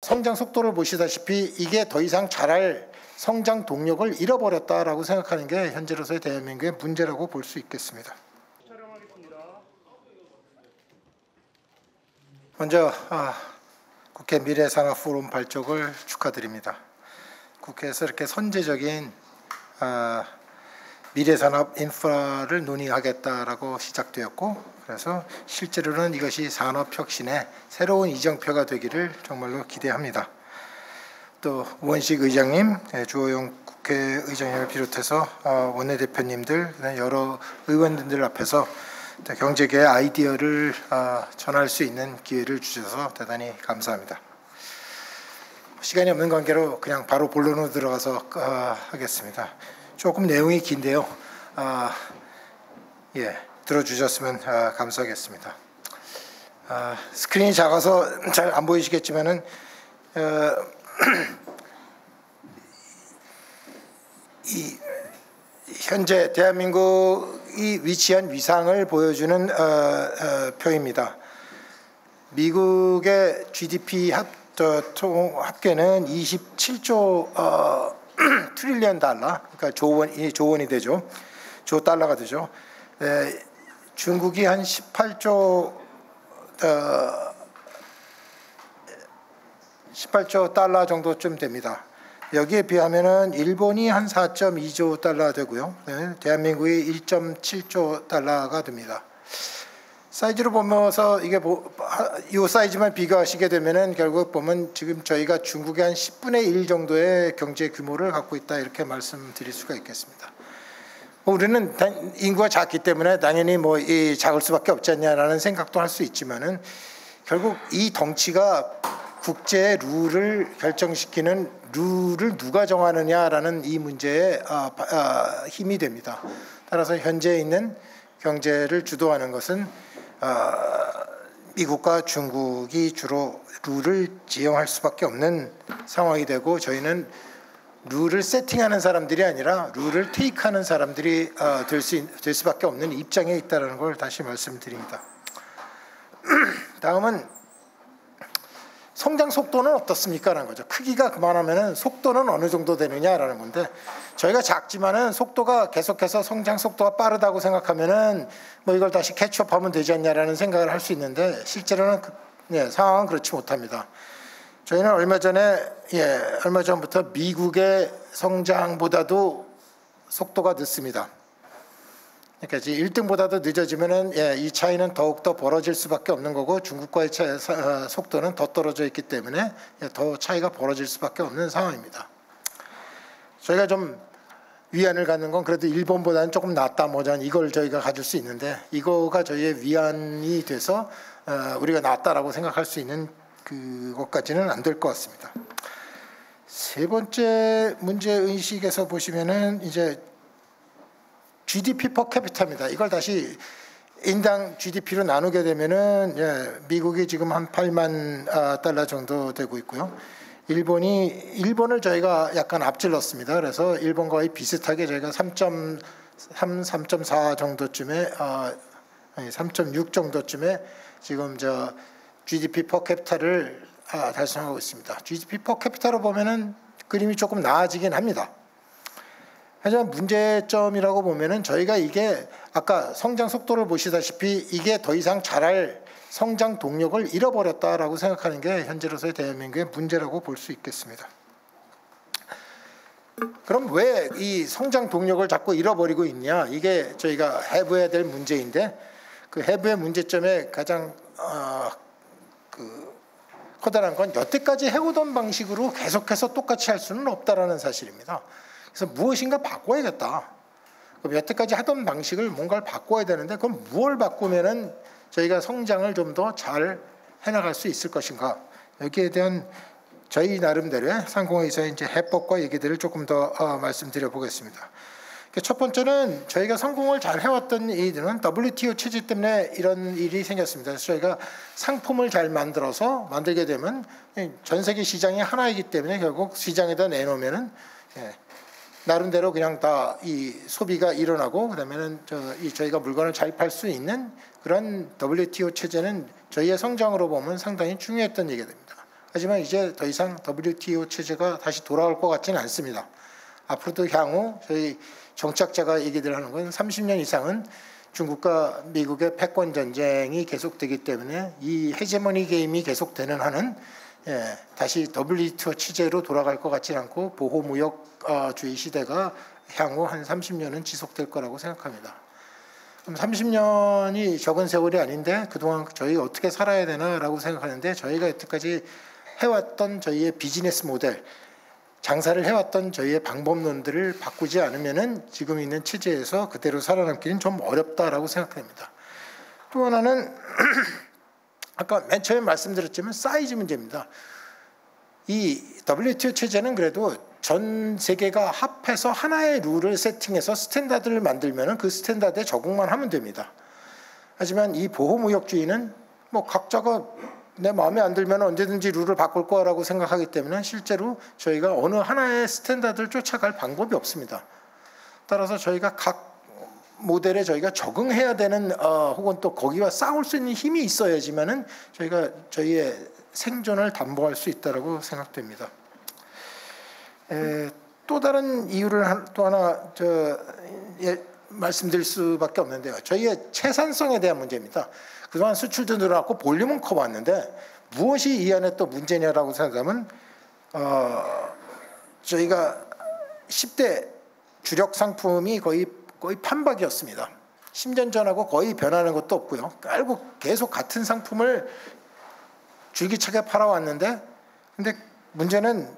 성장 속도를 보시다시피 이게 더 이상 자랄 성장 동력을 잃어버렸다라고 생각하는 게 현재로서의 대한민국의 문제라고 볼 수 있겠습니다. 먼저 국회 미래산업포럼 발족을 축하드립니다. 국회에서 이렇게 선제적인 미래산업 인프라를 논의하겠다라고 시작되었고, 그래서 실제로는 이것이 산업혁신의 새로운 이정표가 되기를 정말로 기대합니다. 또 우원식 의장님, 주호영 국회의장님을 비롯해서 원내대표님들, 여러 의원님들 앞에서 경제계의 아이디어를 전할 수 있는 기회를 주셔서 대단히 감사합니다. 시간이 없는 관계로 그냥 바로 본론으로 들어가서 하겠습니다. 조금 내용이 긴데요. 들어주셨으면 감사하겠습니다. 스크린이 작아서 잘 안 보이시겠지만은 이 현재 대한민국이 위치한 위상을 보여주는 표입니다. 미국의 GDP 합계는 27조 트릴리언 달러, 그러니까 조원이 되죠. 조 달러가 되죠. 중국이 한 18조 달러 정도쯤 됩니다. 여기에 비하면은 일본이 한 4.2조 달러 되고요. 대한민국이 1.7조 달러가 됩니다. 사이즈로 보면서 이게 이 사이즈만 비교하시게 되면은 결국 보면 지금 저희가 중국의 한 10분의 1 정도의 경제 규모를 갖고 있다, 이렇게 말씀드릴 수가 있겠습니다. 우리는 인구가 작기 때문에 당연히 작을 수밖에 없지 않냐라는 생각도 할 수 있지만은, 결국 이 덩치가 국제 룰을 결정시키는 룰을 누가 정하느냐라는 이 문제에 힘이 됩니다. 따라서 현재 있는 경제를 주도하는 것은 미국과 중국이 주로 룰을 지형할 수밖에 없는 상황이 되고, 저희는 룰을 세팅하는 사람들이 아니라 룰을 테이크하는 사람들이 될 수밖에 없는 입장에 있다는 걸 다시 말씀드립니다. 다음은 성장 속도는 어떻습니까? 라는 거죠. 크기가 그만하면 속도는 어느 정도 되느냐라는 건데, 저희가 작지만은 속도가 계속해서 성장 속도가 빠르다고 생각하면은 이걸 다시 캐치업하면 되지 않냐라는 생각을 할 수 있는데, 실제로는 상황은 그렇지 못합니다. 저희는 얼마 전부터 미국의 성장보다도 속도가 늦습니다. 그러니까 1등보다도 늦어지면은 이 차이는 더욱더 벌어질 수밖에 없는 거고, 중국과의 속도는 더 떨어져 있기 때문에 더 차이가 벌어질 수밖에 없는 상황입니다. 저희가 좀 위안을 갖는 건 그래도 일본보다는 조금 낫다, 이걸 저희가 가질 수 있는데, 이거가 저희의 위안이 돼서 우리가 낫다라고 생각할 수 있는 그것까지는 안 될 것 같습니다. 세 번째 문제 의식에서 보시면은 이제 GDP per capita입니다. 이걸 다시 인당 GDP로 나누게 되면은 미국이 지금 한 8만 달러 정도 되고 있고요. 일본을 저희가 약간 앞질렀습니다. 그래서 일본과 거의 비슷하게 저희가 3.3, 3.4 정도쯤에 3.6 정도쯤에 지금 GDP per capita를 달성하고 있습니다. GDP per capita로 보면은 그림이 조금 나아지긴 합니다. 하지만 문제점이라고 보면은 저희가 이게 아까 성장 속도를 보시다시피 이게 더 이상 자랄 성장 동력을 잃어버렸다라고 생각하는 게 현재로서의 대한민국의 문제라고 볼 수 있겠습니다. 그럼 왜 이 성장 동력을 자꾸 잃어버리고 있냐? 이게 저희가 해부해야 될 문제인데, 그 해부의 문제점의 가장 커다란 건 여태까지 해오던 방식으로 계속해서 똑같이 할 수는 없다라는 사실입니다. 그래서 무엇인가 바꿔야겠다. 그럼 여태까지 하던 방식을 뭔가를 바꿔야 되는데, 그럼 무엇을 바꾸면은 저희가 성장을 좀 더 잘 해나갈 수 있을 것인가? 여기에 대한 저희 나름대로의 상공회의사의 이제 해법과 얘기들을 조금 더 말씀드려 보겠습니다. 첫 번째는 저희가 성공을 잘 해왔던 일들은 WTO 체제 때문에 이런 일이 생겼습니다. 그래서 저희가 상품을 잘 만들게 되면 전 세계 시장이 하나이기 때문에 결국 시장에다 내놓으면은 나름대로 그냥 다 이 소비가 일어나고, 그다음에는 저희가 물건을 잘 팔 수 있는 그런 WTO 체제는 저희의 성장으로 보면 상당히 중요했던 얘기가 됩니다. 하지만 이제 더 이상 WTO 체제가 다시 돌아올 것 같지는 않습니다. 앞으로도 향후 저희 정착자가 얘기들 하는 건 30년 이상은 중국과 미국의 패권 전쟁이 계속되기 때문에 이 헤제모니 게임이 계속되는 한은 다시 WTO 체제로 돌아갈 것 같지는 않고 보호무역주의 시대가 향후 한 30년은 지속될 거라고 생각합니다. 그럼 30년이 적은 세월이 아닌데 그동안 저희 어떻게 살아야 되나라고 생각하는데 저희가 여태까지 해왔던 저희의 비즈니스 모델, 장사를 해왔던 저희의 방법론들을 바꾸지 않으면은 지금 있는 체제에서 그대로 살아남기는 좀 어렵다라고 생각됩니다. 또 하나는 아까 맨 처음에 말씀드렸지만 사이즈 문제입니다. 이 WTO 체제는 그래도 전 세계가 합해서 하나의 룰을 세팅해서 스탠다드를 만들면 그 스탠다드에 적응만 하면 됩니다. 하지만 이 보호무역주의는 뭐 각자가 내 마음에 안 들면 언제든지 룰을 바꿀 거라고 생각하기 때문에 실제로 저희가 어느 하나의 스탠다드를 쫓아갈 방법이 없습니다. 따라서 저희가 각 모델에 저희가 적응해야 되는 혹은 또 거기와 싸울 수 있는 힘이 있어야지만은 저희가 저희의 생존을 담보할 수 있다라고 생각됩니다. 또 다른 이유를 또 하나 말씀드릴 수밖에 없는데요. 저희의 채산성에 대한 문제입니다. 그동안 수출도 늘어났고 볼륨은 커왔는데 무엇이 이 안에 또 문제냐라고 생각하면 저희가 10대 주력 상품이 거의 판박이었습니다. 10년 전하고 거의 변하는 것도 없고요. 결국 계속 같은 상품을 줄기차게 팔아왔는데 근데 문제는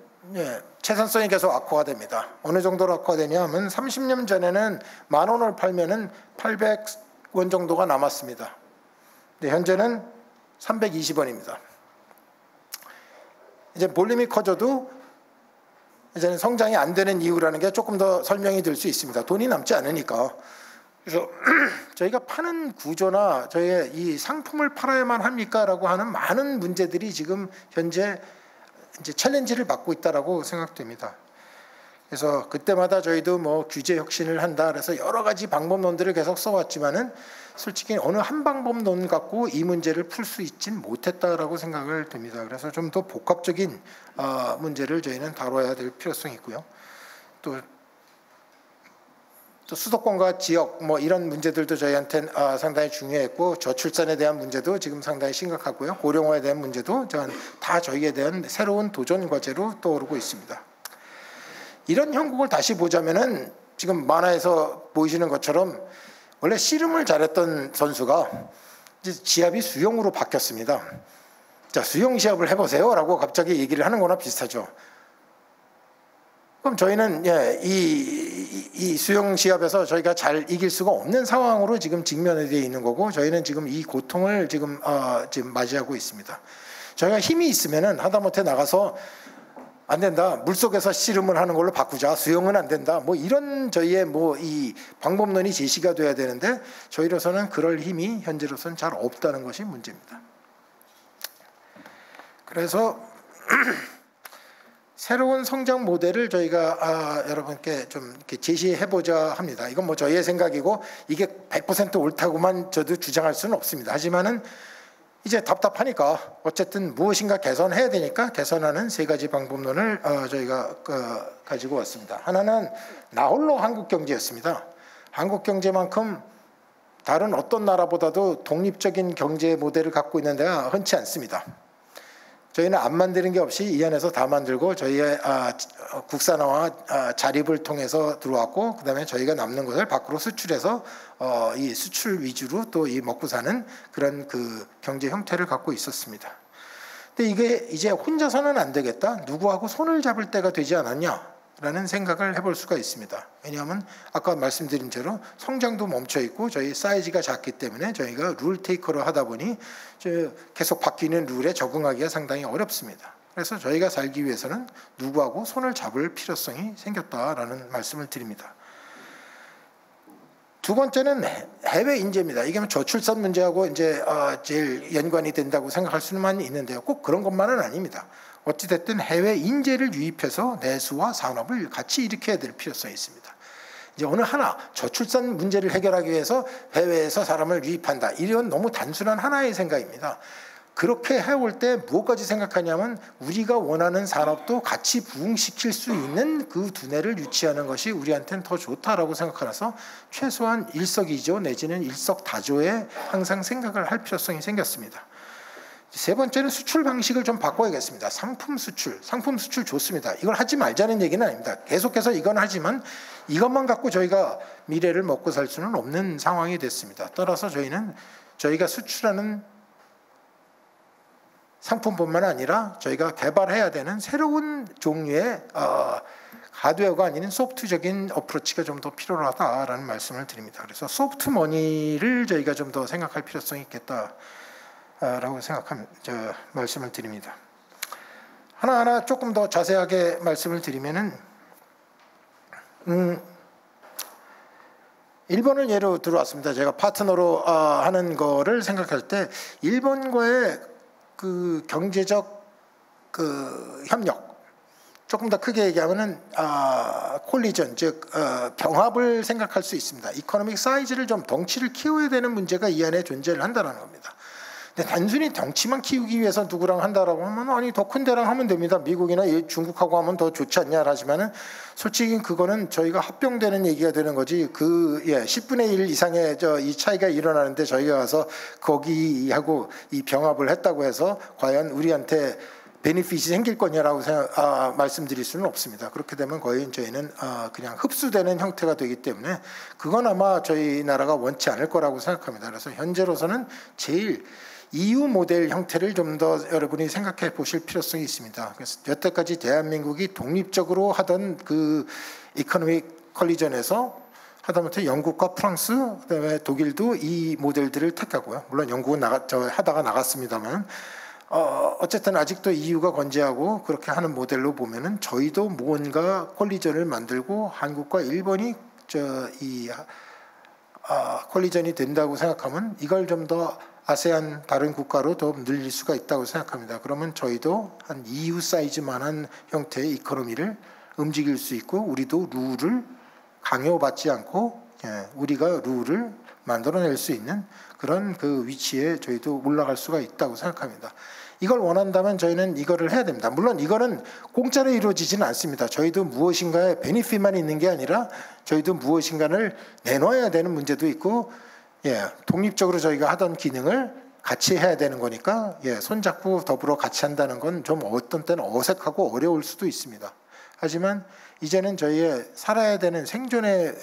채산성이 계속 악화가 됩니다. 어느 정도로 악화되냐 하면 30년 전에는 10,000원을 팔면은 800원 정도가 남았습니다. 근데 현재는 320원입니다. 이제 볼륨이 커져도 이제는 성장이 안 되는 이유라는 게 조금 더 설명이 될 수 있습니다. 돈이 남지 않으니까. 그래서 저희가 파는 구조나 저희의 이 상품을 팔아야만 합니까라고 하는 많은 문제들이 지금 현재 이제 챌린지를 받고 있다라고 생각됩니다. 그래서 그때마다 저희도 뭐 규제 혁신을 한다 그래서 여러 가지 방법론들을 계속 써왔지만은 솔직히 어느 한 방법론 갖고 이 문제를 풀 수 있진 못했다라고 생각을 됩니다. 그래서 좀 더 복합적인 문제를 저희는 다뤄야 될 필요성이 있고요. 또 수도권과 지역 뭐 이런 문제들도 저희한테 상당히 중요했고 저출산에 대한 문제도 지금 상당히 심각하고요. 고령화에 대한 문제도 다 저희에 대한 새로운 도전 과제로 떠오르고 있습니다. 이런 형국을 다시 보자면은 지금 만화에서 보이시는 것처럼 원래 씨름을 잘했던 선수가 이제 시합이 수영으로 바뀌었습니다. 자, 수영 시합을 해보세요라고 갑자기 얘기를 하는 거나 비슷하죠. 그럼 저희는 이 수영 시합에서 저희가 잘 이길 수가 없는 상황으로 지금 직면해 있는 거고 저희는 지금 이 고통을 지금 맞이하고 있습니다. 저희가 힘이 있으면은 하다못해 나가서 안 된다. 물속에서 씨름을 하는 걸로 바꾸자. 수영은 안 된다. 뭐 이런 저희의 뭐 이 방법론이 제시가 돼야 되는데 저희로서는 그럴 힘이 현재로서는 잘 없다는 것이 문제입니다. 그래서 새로운 성장 모델을 저희가 여러분께 좀 이렇게 제시해보자 합니다. 이건 뭐 저희의 생각이고 이게 100% 옳다고만 저도 주장할 수는 없습니다. 하지만은 이제 답답하니까 어쨌든 무엇인가 개선해야 되니까 개선하는 세 가지 방법론을 저희가 가지고 왔습니다. 하나는 나홀로 한국 경제였습니다. 한국 경제만큼 다른 어떤 나라보다도 독립적인 경제 모델을 갖고 있는 데가 흔치 않습니다. 저희는 안 만드는 게 없이 이 안에서 다 만들고 저희의 국산화와 자립을 통해서 들어왔고 그다음에 저희가 남는 것을 밖으로 수출해서 이 수출 위주로 또 이 먹고 사는 그런 그 경제 형태를 갖고 있었습니다. 근데 이게 이제 혼자서는 안 되겠다. 누구하고 손을 잡을 때가 되지 않았냐라는 생각을 해볼 수가 있습니다. 왜냐하면 아까 말씀드린 대로 성장도 멈춰 있고 저희 사이즈가 작기 때문에 저희가 룰 테이커로 하다 보니 계속 바뀌는 룰에 적응하기가 상당히 어렵습니다. 그래서 저희가 살기 위해서는 누구하고 손을 잡을 필요성이 생겼다라는 말씀을 드립니다. 두 번째는 해외 인재입니다. 이게 저출산 문제하고 이제 제일 연관이 된다고 생각할 수는 있는데요. 꼭 그런 것만은 아닙니다. 어찌됐든 해외 인재를 유입해서 내수와 산업을 같이 일으켜야 될 필요성이 있습니다. 이제 어느 하나 저출산 문제를 해결하기 위해서 해외에서 사람을 유입한다. 이런 너무 단순한 하나의 생각입니다. 그렇게 해올 때 무엇까지 생각하냐면 우리가 원하는 산업도 같이 부흥시킬 수 있는 그 두뇌를 유치하는 것이 우리한테는 더 좋다라고 생각하라서 최소한 일석이조 내지는 일석다조의 항상 생각을 할 필요성이 생겼습니다. 세 번째는 수출 방식을 좀 바꿔야겠습니다. 상품 수출 좋습니다. 이걸 하지 말자는 얘기는 아닙니다. 계속해서 이건 하지만 이것만 갖고 저희가 미래를 먹고 살 수는 없는 상황이 됐습니다. 따라서 저희가 수출하는 상품뿐만 아니라 저희가 개발해야 되는 새로운 종류의 하드웨어가 아닌 소프트적인 어프로치가 좀 더 필요하다라는 말씀을 드립니다. 그래서 소프트머니를 저희가 좀 더 생각할 필요성이 있겠다라고 말씀을 드립니다. 하나하나 조금 더 자세하게 말씀을 드리면은 일본을 예로 들어왔습니다. 제가 파트너로 하는 거를 생각할 때 일본과의 그 경제적 그 협력, 조금 더 크게 얘기하면은 콜리전, 즉 병합을 생각할 수 있습니다. 이코노믹 사이즈를 좀 덩치를 키워야 되는 문제가 이 안에 존재를 한다는 겁니다. 근데 단순히 덩치만 키우기 위해서 누구랑 한다라고 하면 아니 더 큰 데랑 하면 됩니다. 미국이나 중국하고 하면 더 좋지 않냐 하지만은 솔직히 그거는 저희가 합병되는 얘기가 되는 거지. 10분의 1 이상의 이 차이가 일어나는데 저희가 가서 거기하고 이 병합을 했다고 해서 과연 우리한테 베니핏이 생길 거냐라고 말씀드릴 수는 없습니다. 그렇게 되면 거의 저희는 그냥 흡수되는 형태가 되기 때문에 그건 아마 저희 나라가 원치 않을 거라고 생각합니다. 그래서 현재로서는 제일 EU 모델 형태를 좀 더 여러분이 생각해 보실 필요성이 있습니다. 그래서 여태까지 대한민국이 독립적으로 하던 그 이코노믹 컬리전에서 하다못해 영국과 프랑스, 그다음에 독일도 이 모델들을 택하고요. 물론 영국은 하다가 나갔습니다만 어쨌든 아직도 EU가 건재하고 그렇게 하는 모델로 보면은 저희도 무언가 콜리전을 만들고 한국과 일본이 콜리전이 된다고 생각하면 이걸 좀 더 아세안 다른 국가로 더 늘릴 수가 있다고 생각합니다. 그러면 저희도 한 EU 사이즈만한 형태의 이코노미를 움직일 수 있고 우리도 룰을 강요받지 않고 우리가 룰을 만들어낼 수 있는 그런 그 위치에 저희도 올라갈 수가 있다고 생각합니다. 이걸 원한다면 저희는 이거를 해야 됩니다. 물론 이거는 공짜로 이루어지지는 않습니다. 저희도 무엇인가의 베니핏만 있는 게 아니라 저희도 무엇인가를 내놓아야 되는 문제도 있고 독립적으로 저희가 하던 기능을 같이 해야 되는 거니까 손잡고 더불어 같이 한다는 건 좀 어떤 때는 어색하고 어려울 수도 있습니다. 하지만 이제는 저희의 살아야 되는 생존의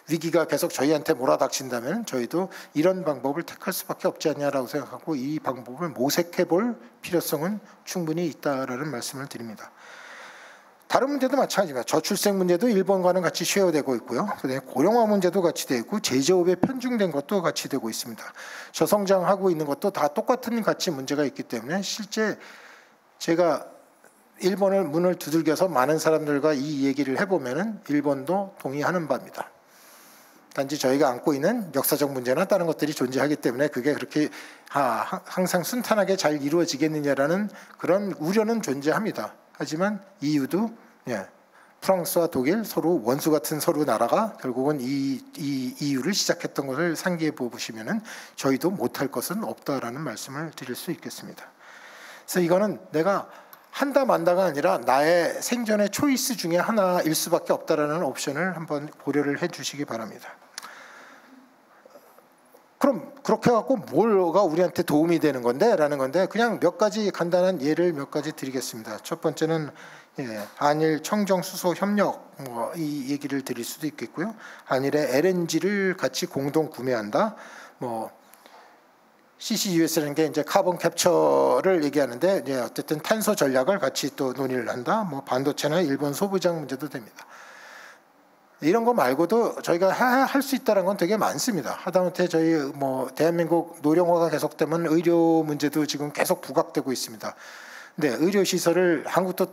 위기가 계속 저희한테 몰아닥친다면 저희도 이런 방법을 택할 수밖에 없지 않냐라고 생각하고 이 방법을 모색해 볼 필요성은 충분히 있다라는 말씀을 드립니다. 다른 문제도 마찬가지입니다. 저출생 문제도 일본과는 같이 쉐어되고 있고요. 그다음에 고령화 문제도 같이 되고 있고 제조업에 편중된 것도 같이 되고 있습니다. 저성장하고 있는 것도 다 똑같은 같이 문제가 있기 때문에 실제 제가 일본을 문을 두들겨서 많은 사람들과 이 얘기를 해보면은 일본도 동의하는 바입니다. 단지 저희가 안고 있는 역사적 문제나 다른 것들이 존재하기 때문에 그게 그렇게 항상 순탄하게 잘 이루어지겠느냐라는 그런 우려는 존재합니다. 하지만 EU도 프랑스와 독일 서로 원수 같은 서로 나라가 결국은 이 EU를 시작했던 것을 상기해 보시면은 저희도 못할 것은 없다라는 말씀을 드릴 수 있겠습니다. 그래서 이거는 내가 한다 만다가 아니라 나의 생존의 초이스 중에 하나일 수밖에 없다라는 옵션을 한번 고려를 해주시기 바랍니다. 그럼 그렇게 해갖고 뭐가 우리한테 도움이 되는 건데? 라는 건데 그냥 몇 가지 간단한 예를 몇 가지 드리겠습니다. 첫 번째는 한일 청정수소 협력 이 얘기를 드릴 수도 있겠고요. 한일의 LNG를 같이 공동 구매한다. CCUS라는 게 이제 카본 캡처를 얘기하는데 어쨌든 탄소 전략을 같이 또 논의를 한다. 반도체나 일본 소부장 문제도 됩니다. 이런 거 말고도 저희가 할 수 있다는 건 되게 많습니다. 하다못해 저희 대한민국 노령화가 계속되면 의료 문제도 지금 계속 부각되고 있습니다. 네, 의료 시설을 한국도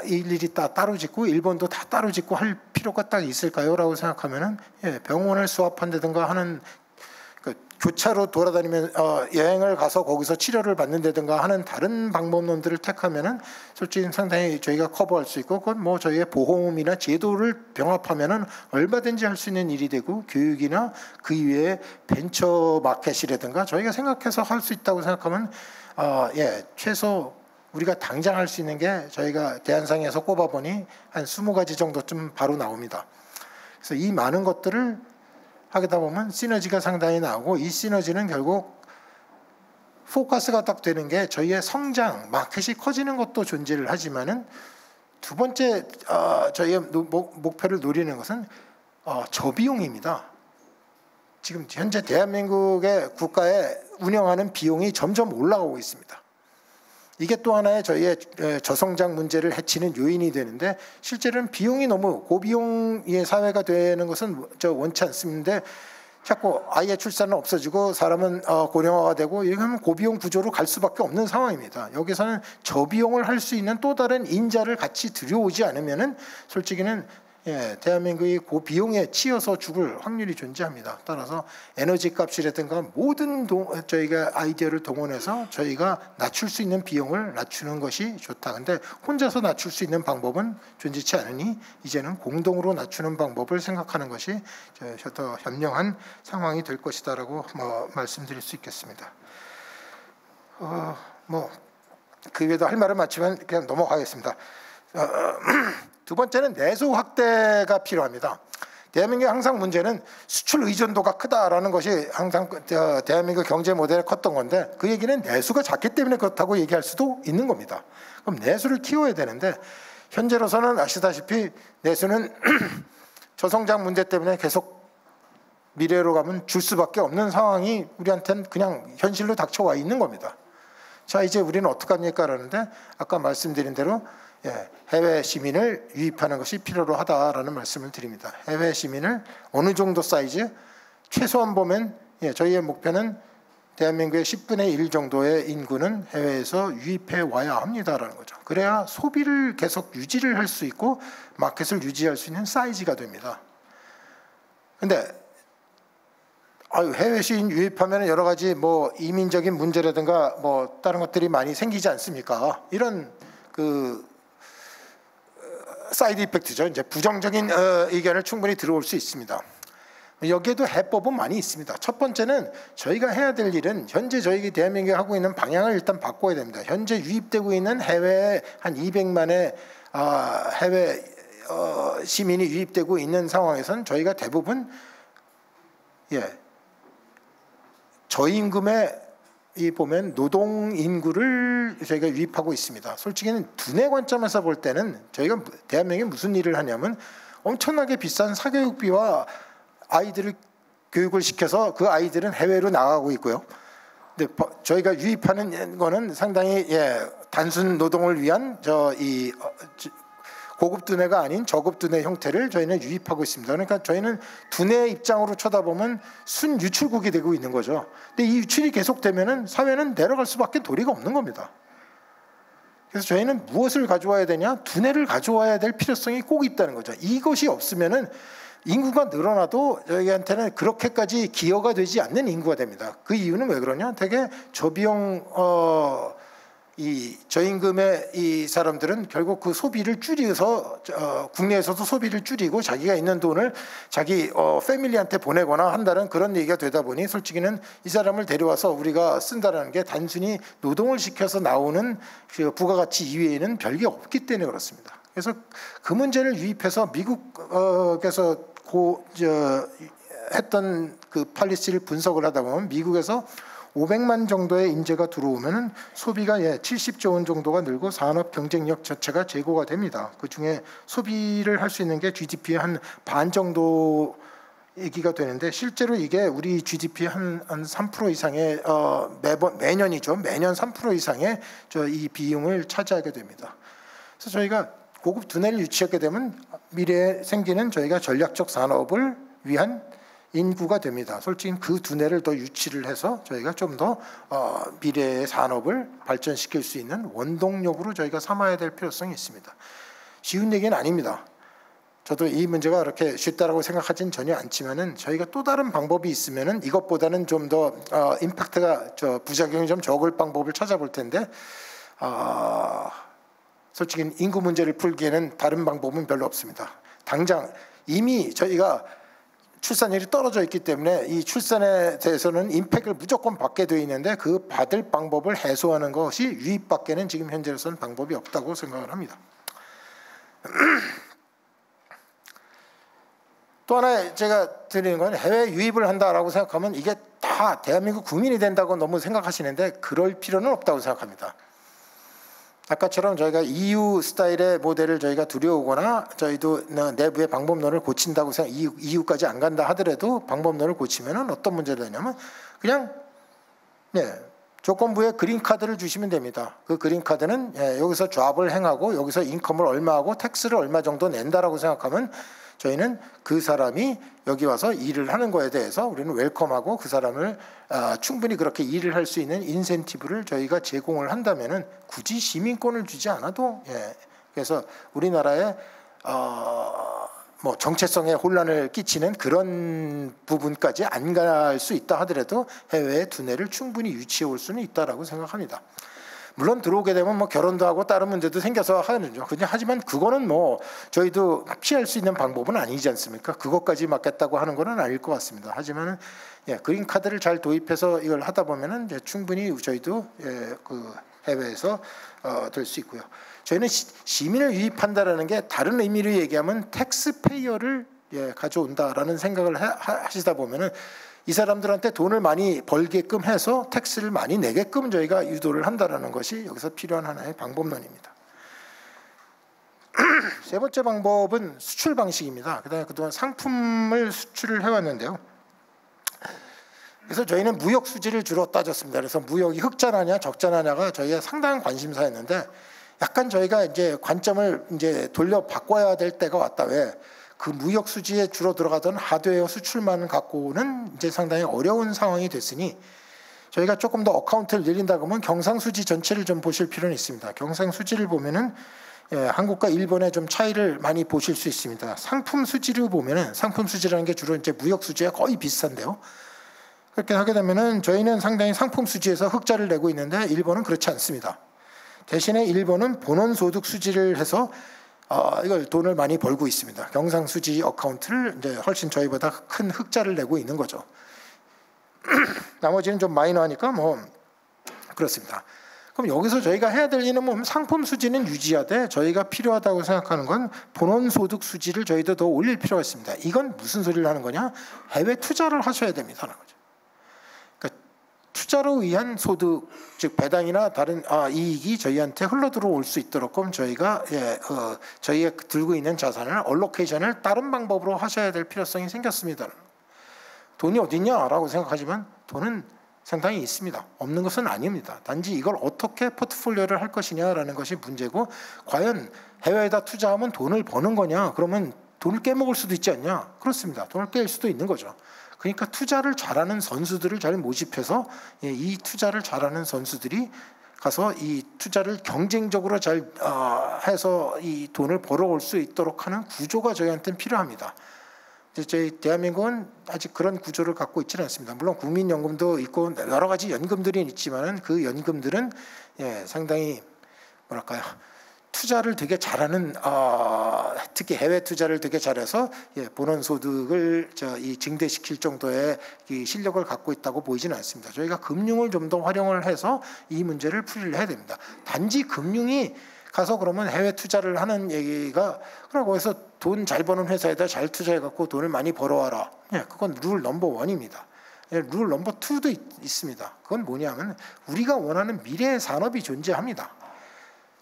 일일이 따로 짓고 일본도 다 따로 짓고 할 필요가 딱 있을까요? 라고 생각하면은 병원을 수합한다든가 하는 그 교차로 돌아다니면 여행을 가서 거기서 치료를 받는다든가 하는 다른 방법론들을 택하면은 솔직히 상당히 저희가 커버할 수 있고, 그건 뭐 저희의 보험이나 제도를 병합하면은 얼마든지 할 수 있는 일이 되고, 교육이나 그 이외에 벤처 마켓이라든가 저희가 생각해서 할 수 있다고 생각하면 최소 우리가 당장 할 수 있는 게 저희가 대한상에서 꼽아보니 한 20가지 정도쯤 바로 나옵니다. 그래서 이 많은 것들을 하다 보면 시너지가 상당히 나오고, 이 시너지는 결국 포커스가 딱 되는 게 저희의 성장, 마켓이 커지는 것도 존재를 하지만은 두 번째 저희의 목표를 노리는 것은 저비용입니다. 지금 현재 대한민국의 국가에 운영하는 비용이 점점 올라가고 있습니다. 이게 또 하나의 저희의 저성장 문제를 해치는 요인이 되는데, 실제로는 비용이 너무 고비용의 사회가 되는 것은 원치 않습니다. 자꾸 아이의 출산은 없어지고 사람은 고령화가 되고 이렇게 하면 고비용 구조로 갈 수밖에 없는 상황입니다. 여기서는 저비용을 할 수 있는 또 다른 인자를 같이 들여오지 않으면은 솔직히는 대한민국이 고비용에 치여서 죽을 확률이 존재합니다. 따라서 에너지 값이라든가 모든 저희가 아이디어를 동원해서 저희가 낮출 수 있는 비용을 낮추는 것이 좋다. 근데 혼자서 낮출 수 있는 방법은 존재치 않으니 이제는 공동으로 낮추는 방법을 생각하는 것이 더 현명한 상황이 될 것이다라고 말씀드릴 수 있겠습니다. 그 외에도 할 말은 많지만 그냥 넘어가겠습니다. 두 번째는 내수 확대가 필요합니다. 대한민국의 항상 문제는 수출 의존도가 크다라는 것이 항상 대한민국 경제 모델에 컸던 건데, 그 얘기는 내수가 작기 때문에 그렇다고 얘기할 수도 있는 겁니다. 그럼 내수를 키워야 되는데, 현재로서는 아시다시피 내수는 저성장 문제 때문에 계속 미래로 가면 줄 수밖에 없는 상황이 우리한테는 그냥 현실로 닥쳐와 있는 겁니다. 자, 이제 우리는 어떡합니까? 라는데 아까 말씀드린 대로 해외 시민을 유입하는 것이 필요로 하다라는 말씀을 드립니다. 해외 시민을 어느 정도 사이즈, 최소한 보면 저희의 목표는 대한민국의 10분의 1 정도의 인구는 해외에서 유입해 와야 합니다라는 거죠. 그래야 소비를 계속 유지를 할 수 있고 마켓을 유지할 수 있는 사이즈가 됩니다. 근데 해외 시민 유입하면 여러 가지 이민적인 문제라든가 다른 것들이 많이 생기지 않습니까? 이런 사이드 이펙트죠. 이제 부정적인 의견을 충분히 들어올 수 있습니다. 여기에도 해법은 많이 있습니다. 첫 번째는 저희가 해야 될 일은 현재 저희 대한민국이 하고 있는 방향을 일단 바꿔야 됩니다. 현재 유입되고 있는 해외에 한 200만의 해외 시민이 유입되고 있는 상황에서는 저희가 대부분 저임금의 보면 노동 인구를 저희가 유입하고 있습니다. 솔직히는 두뇌 관점에서 볼 때는 저희가 대한민국에 무슨 일을 하냐면 엄청나게 비싼 사교육비와 아이들을 교육을 시켜서 그 아이들은 해외로 나가고 있고요. 근데 저희가 유입하는 거는 상당히 단순 노동을 위한 고급 두뇌가 아닌 저급 두뇌 형태를 저희는 유입하고 있습니다. 그러니까 저희는 두뇌 입장으로 쳐다보면 순유출국이 되고 있는 거죠. 근데 이 유출이 계속되면은 사회는 내려갈 수밖에 도리가 없는 겁니다. 그래서 저희는 무엇을 가져와야 되냐? 두뇌를 가져와야 될 필요성이 꼭 있다는 거죠. 이것이 없으면은 인구가 늘어나도 저희한테는 그렇게까지 기여가 되지 않는 인구가 됩니다. 그 이유는 왜 그러냐? 되게 저비용 이 저임금의 이 사람들은 결국 그 소비를 줄여서 국내에서도 소비를 줄이고 자기가 있는 돈을 자기 패밀리한테 보내거나 한다는 그런 얘기가 되다 보니 솔직히는 이 사람을 데려와서 우리가 쓴다는 게 단순히 노동을 시켜서 나오는 그 부가가치 이외에는 별게 없기 때문에 그렇습니다. 그래서 그 문제를 유입해서 미국에서 했던 그 팔리시를 분석을 하다 보면 미국에서 500만 정도의 인재가 들어오면 소비가 70조 원 정도가 늘고 산업 경쟁력 자체가 제고가 됩니다. 그중에 소비를 할 수 있는 게 GDP의 한 반 정도 얘기가 되는데 실제로 이게 우리 GDP의 한 3% 이상의 매년이죠. 매년 3% 이상의 이 비용을 차지하게 됩니다. 그래서 저희가 고급 두뇌를 유치하게 되면 미래에 생기는 저희가 전략적 산업을 위한 인구가 됩니다. 솔직히 그 두뇌를 더 유치를 해서 저희가 좀 더 미래의 산업을 발전시킬 수 있는 원동력으로 저희가 삼아야 될 필요성이 있습니다. 쉬운 얘기는 아닙니다. 저도 이 문제가 그렇게 쉽다라고 생각하진 전혀 않지만은 저희가 또 다른 방법이 있으면은 이것보다는 좀 더 임팩트가 부작용이 좀 적을 방법을 찾아볼 텐데 솔직히 인구 문제를 풀기에는 다른 방법은 별로 없습니다. 당장 이미 저희가 출산율이 떨어져 있기 때문에 이 출산에 대해서는 임팩트를 무조건 받게 되어 있는데 그 받을 방법을 해소하는 것이 유입밖에는 지금 현재로서는 방법이 없다고 생각을 합니다. 또 하나 제가 드리는 건 해외 유입을 한다라고 생각하면 이게 다 대한민국 국민이 된다고 너무 생각하시는데 그럴 필요는 없다고 생각합니다. 아까처럼 저희가 EU 스타일의 모델을 저희가 두려워하거나 저희도 내부의 방법론을 고친다고 생각, EU까지 안 간다 하더라도 방법론을 고치면은 어떤 문제가 되냐면 그냥 조건부에 그린카드를 주시면 됩니다. 그 그린카드는 여기서 잡을 행하고 여기서 인컴을 얼마 하고 텍스를 얼마 정도 낸다라고 생각하면 저희는 그 사람이 여기 와서 일을 하는 거에 대해서 우리는 웰컴하고 그 사람을 충분히 그렇게 일을 할 수 있는 인센티브를 저희가 제공을 한다면은 굳이 시민권을 주지 않아도 그래서 우리나라에 뭐 정체성에 혼란을 끼치는 그런 부분까지 안 갈 수 있다 하더라도 해외에 두뇌를 충분히 유치해 올 수는 있다라고 생각합니다. 물론 들어오게 되면 뭐 결혼도 하고 다른 문제도 생겨서 하는죠. 하지만 그거는 뭐 저희도 피할 수 있는 방법은 아니지 않습니까? 그것까지 막겠다고 하는 거는 아닐 것 같습니다. 하지만은 그린 카드를 잘 도입해서 이걸 하다 보면은 충분히 저희도 그 해외에서 될 수 있고요. 저희는 시민을 유입한다라는 게 다른 의미로 얘기하면 텍스페이어를 가져온다라는 생각을 하시다 보면은 이 사람들한테 돈을 많이 벌게끔 해서 텍스를 많이 내게끔 저희가 유도를 한다라는 것이 여기서 필요한 하나의 방법론입니다. 세 번째 방법은 수출 방식입니다. 그동안 상품을 수출을 해왔는데요. 그래서 저희는 무역 수지를 주로 따졌습니다. 그래서 무역이 흑자나냐 적자나냐가 저희가 상당한 관심사였는데 약간 저희가 이제 관점을 이제 돌려 바꿔야 될 때가 왔다. 왜? 그 무역 수지에 주로 들어가던 하드웨어 수출만 갖고는 이제 상당히 어려운 상황이 됐으니 저희가 조금 더 어카운트를 늘린다 그러면 경상수지 전체를 좀 보실 필요는 있습니다. 경상수지를 보면은 한국과 일본의 좀 차이를 많이 보실 수 있습니다. 상품 수지를 보면은 상품 수지라는 게 주로 이제 무역 수지와 거의 비슷한데요. 그렇게 하게 되면은 저희는 상당히 상품 수지에서 흑자를 내고 있는데 일본은 그렇지 않습니다. 대신에 일본은 본원소득 수지를 해서 이걸 돈을 많이 벌고 있습니다. 경상수지 어카운트를 이제 훨씬 저희보다 큰 흑자를 내고 있는 거죠. 나머지는 좀 마이너하니까 뭐 그렇습니다. 그럼 여기서 저희가 해야 될 일은 뭐 상품 수지는 유지하되 저희가 필요하다고 생각하는 건 본원소득 수지를 저희도 더 올릴 필요가 있습니다. 이건 무슨 소리를 하는 거냐? 해외 투자를 하셔야 됩니다라는 거죠. 투자로 의한 소득, 즉 배당이나 다른 이익이 저희한테 흘러 들어올 수 있도록 저희가 저희가 들고 있는 자산을 얼로케이션을 다른 방법으로 하셔야 될 필요성이 생겼습니다. 돈이 어딨냐라고 생각하지만 돈은 상당히 있습니다. 없는 것은 아닙니다. 단지 이걸 어떻게 포트폴리오를 할 것이냐라는 것이 문제고 과연 해외에다 투자하면 돈을 버는 거냐? 그러면 돈을 깨먹을 수도 있지 않냐? 그렇습니다. 돈을 깰 수도 있는 거죠. 그러니까 투자를 잘하는 선수들을 잘 모집해서 이 투자를 잘하는 선수들이 가서 이 투자를 경쟁적으로 잘 해서 이 돈을 벌어올 수 있도록 하는 구조가 저희한테는 필요합니다. 저희 대한민국은 아직 그런 구조를 갖고 있지는 않습니다. 물론 국민연금도 있고 여러 가지 연금들이 있지만은 그 연금들은 상당히 뭐랄까요? 투자를 되게 잘하는 특히 해외 투자를 되게 잘해서 본원소득을 이 증대시킬 정도의 이 실력을 갖고 있다고 보이지는 않습니다. 저희가 금융을 좀 더 활용을 해서 이 문제를 풀이를 해야 됩니다. 단지 금융이 가서 그러면 해외 투자를 하는 얘기가 그러고 거기서 돈 잘 버는 회사에다 잘 투자해갖고 돈을 많이 벌어와라. 그건 룰 넘버 1입니다. 룰 넘버 2도 있습니다. 그건 뭐냐면 우리가 원하는 미래의 산업이 존재합니다.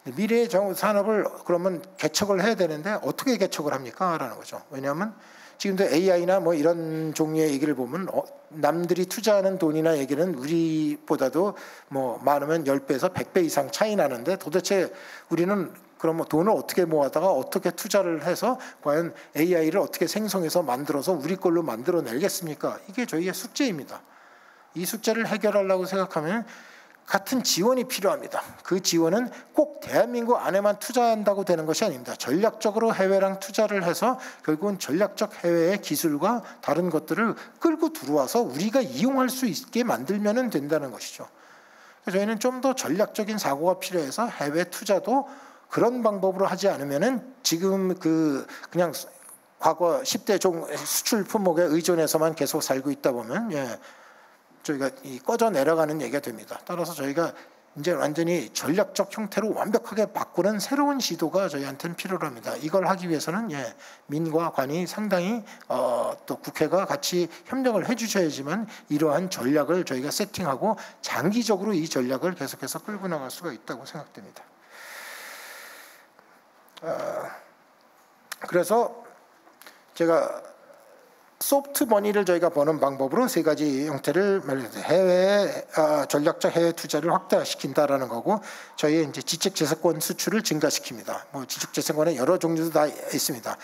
미래의 산업을 그러면 개척을 해야 되는데 어떻게 개척을 합니까? 라는 거죠. 왜냐하면 지금도 AI나 뭐 이런 종류의 얘기를 보면 남들이 투자하는 돈이나 얘기는 우리보다도 뭐 많으면 10배에서 100배 이상 차이 나는데 도대체 우리는 그러면 돈을 어떻게 모아다가 어떻게 투자를 해서 과연 AI를 어떻게 생성해서 만들어서 우리 걸로 만들어내겠습니까? 이게 저희의 숙제입니다. 이 숙제를 해결하려고 생각하면 같은 지원이 필요합니다. 그 지원은 꼭 대한민국 안에만 투자한다고 되는 것이 아닙니다. 전략적으로 해외랑 투자를 해서 결국은 전략적 해외의 기술과 다른 것들을 끌고 들어와서 우리가 이용할 수 있게 만들면 된다는 것이죠. 저희는 좀 더 전략적인 사고가 필요해서 해외 투자도 그런 방법으로 하지 않으면은 지금 그냥 과거 10대 수출 품목에 의존해서만 계속 살고 있다 보면 저희가 꺼져 내려가는 얘기가 됩니다. 따라서 저희가 이제 완전히 전략적 형태로 완벽하게 바꾸는 새로운 시도가 저희한테는 필요합니다. 이걸 하기 위해서는 민과 관이 상당히 또 국회가 같이 협력을 해주셔야지만 이러한 전략을 저희가 세팅하고 장기적으로 이 전략을 계속해서 끌고 나갈 수가 있다고 생각됩니다. 그래서 제가 소프트 머니를 저희가 버는 방법으로 세 가지 형태를 말했어요. 해외 전략적 해외 투자를 확대시킨다라는 거고, 저희의 이제 지적재산권 수출을 증가시킵니다. 뭐 지적재산권의 여러 종류도 다 있습니다.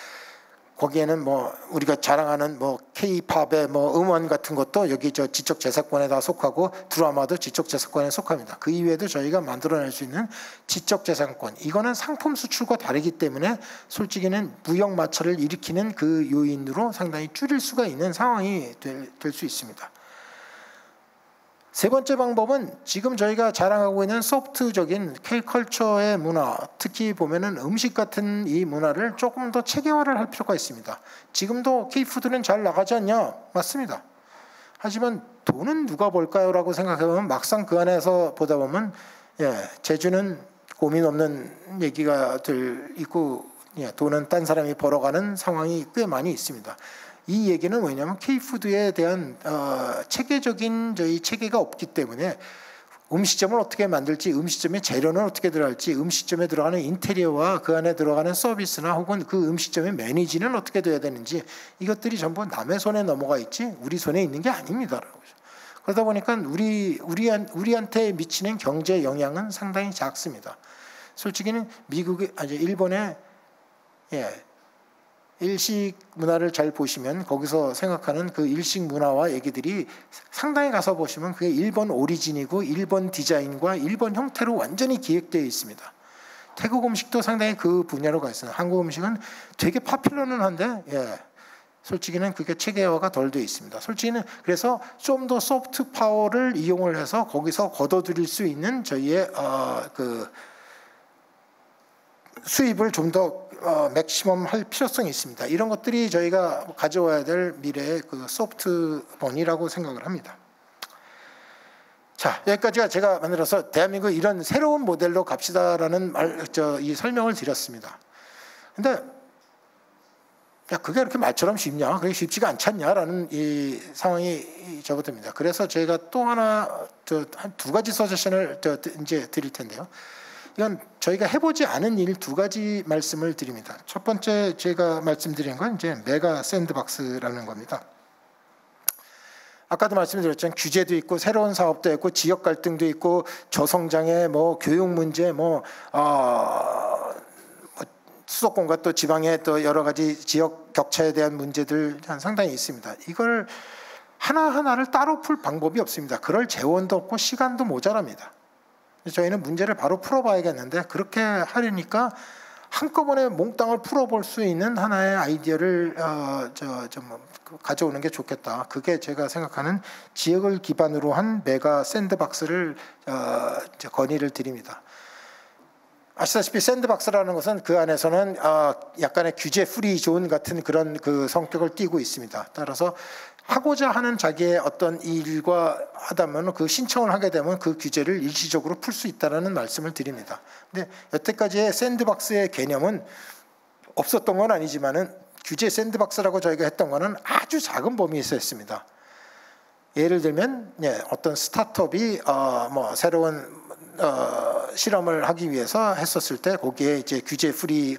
거기에는 뭐 우리가 자랑하는 뭐 K-팝의 뭐 음원 같은 것도 여기 저 지적재산권에 다 속하고 드라마도 지적재산권에 속합니다. 그 이외에도 저희가 만들어낼 수 있는 지적재산권, 이거는 상품 수출과 다르기 때문에 솔직히는 무역 마찰을 일으키는 그 요인으로 상당히 줄일 수가 있는 상황이 될 수 있습니다. 세 번째 방법은 지금 저희가 자랑하고 있는 소프트적인 K컬처의 문화, 특히 보면은 음식 같은 이 문화를 조금 더 체계화를 할 필요가 있습니다. 지금도 K푸드는 잘 나가지 않냐? 맞습니다. 하지만 돈은 누가 벌까요? 라고 생각해보면 막상 그 안에서 보다 보면 제주는 고민 없는 얘기가 있고 돈은 딴 사람이 벌어가는 상황이 꽤 많이 있습니다. 이 얘기는 왜냐하면 K푸드에 대한 체계적인 저희 체계가 없기 때문에 음식점을 어떻게 만들지, 음식점의 재료는 어떻게 들어갈지, 음식점에 들어가는 인테리어와 그 안에 들어가는 서비스나 혹은 그 음식점의 매니지는 어떻게 돼야 되는지, 이것들이 전부 남의 손에 넘어가 있지 우리 손에 있는 게 아닙니다. 그러다 보니까 우리한테 미치는 경제 영향은 상당히 작습니다. 솔직히는 일본의 일식 문화를 잘 보시면 거기서 생각하는 그 일식 문화와 얘기들이 상당히 가서 보시면 그게 일본 오리진이고 일본 디자인과 일본 형태로 완전히 기획되어 있습니다. 태국 음식도 상당히 그 분야로 가 있어요. 한국 음식은 되게 파퓰러는 한데 솔직히는 그게 체계화가 덜 되어 있습니다. 솔직히는 그래서 좀 더 소프트 파워를 이용을 해서 거기서 걷어들일 수 있는 저희의 그 수입을 좀 더 맥시멈 할 필요성이 있습니다. 이런 것들이 저희가 가져와야 될 미래의 그 소프트 머니라고 생각을 합니다. 자, 여기까지가 제가 만들어서 대한민국 이런 새로운 모델로 갑시다라는 이 설명을 드렸습니다. 근데 그게 그렇게 말처럼 쉽냐? 그게 쉽지가 않잖냐라는 이 상황이 접어듭니다. 그래서 제가 또 하나 한 두 가지 서제션을 이제 드릴 텐데요. 이건 저희가 해보지 않은 일 두 가지 말씀을 드립니다. 첫 번째 제가 말씀드린 건 이제 메가 샌드박스라는 겁니다. 아까도 말씀드렸지만 규제도 있고 새로운 사업도 있고 지역 갈등도 있고 저성장의 뭐 교육 문제 수도권과 또 지방의 또 여러 가지 지역 격차에 대한 문제들 상당히 있습니다. 이걸 하나하나를 따로 풀 방법이 없습니다. 그럴 재원도 없고 시간도 모자랍니다. 저희는 문제를 바로 풀어봐야겠는데 그렇게 하려니까 한꺼번에 몽땅을 풀어볼 수 있는 하나의 아이디어를 가져오는 게 좋겠다. 그게 제가 생각하는 지역을 기반으로 한 메가 샌드박스를 건의를 드립니다. 아시다시피 샌드박스라는 것은 그 안에서는 약간의 규제 프리 존 같은 그런 그 성격을 띠고 있습니다. 따라서 하고자 하는 자기의 어떤 일과 하다면 그 신청을 하게 되면 그 규제를 일시적으로 풀 수 있다는 말씀을 드립니다. 근데 여태까지의 샌드박스의 개념은 없었던 건 아니지만은 규제 샌드박스라고 저희가 했던 거는 아주 작은 범위에서 했습니다. 예를 들면 어떤 스타트업이 새로운 실험을 하기 위해서 했었을 때 거기에 이제 규제 프리